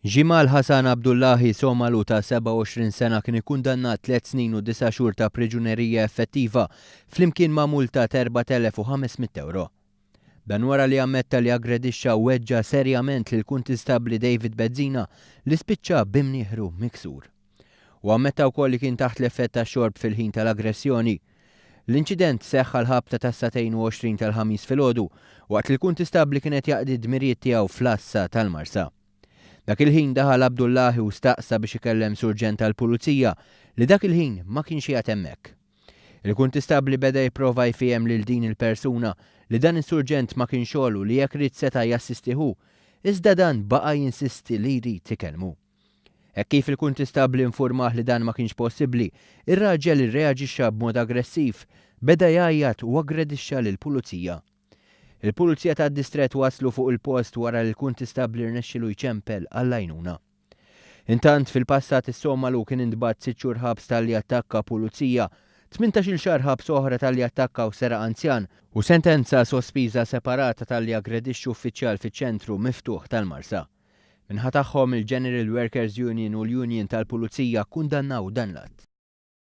Ġimal Hassan Abdullahi Somalu ta' 27 sena kien ikkundannat 3 snin u 9 xhur ta' priġunerija effettiva flimkien ma' multa ta' 4,500 euro. Dan wara li ammetta li aggredixxa u weġġa serjament lil kuntistabli David Bezzina li spiċċa b'imnieħru miksur. U ammetta wkoll li kien taħt l-effett ta' xorb fil-ħin tal-aggressjoni. L-inċident seħħ l-ħabta ta' 22 tal-ħamis filgħodu waqt li l-kuntistabli kienet jaqdi d-dmirijiet tiegħu fl-assa tal-Marsa. Dak il-ħin daħal Abdullahi u staqsa biex ikellem surġent tal-pulizija li dak il-ħin ma kienx qiegħed hemmhekk. Il-kuntistabli beda jipprova jfiem lil din il-persuna li dan is-surġent ma kienx xogħlu li jekk rid seta' jassistiħu, iżda dan baqa' jinsisti li jrid ikellmu. Hekk kif il-kuntistabli infurmah li dan ma kienx possibbli, ir-raġel irreaġixxa b'mod aggressiv, beda jgħajjat u aggredixxa lill-pulizija. Il-pulizija tad-distrett waslu fuq il-post wara li l-kuntistabli rnexxielu jċempel għall-għajnuna. Intant fil-passat is-Somalu kien intbagħat 6 xhur ħabs talli attakka pulizija, 18-il xahar ħabs oħra talli attakka u sera anzjan u sentenza sospiża separata talli aggredixxu uffiċjal fiċ-ċentru miftuħ tal-Marsa. Minħa tagħhom il-General Workers Union u l-Union tal-Pulizija kkundannaw dan l-att.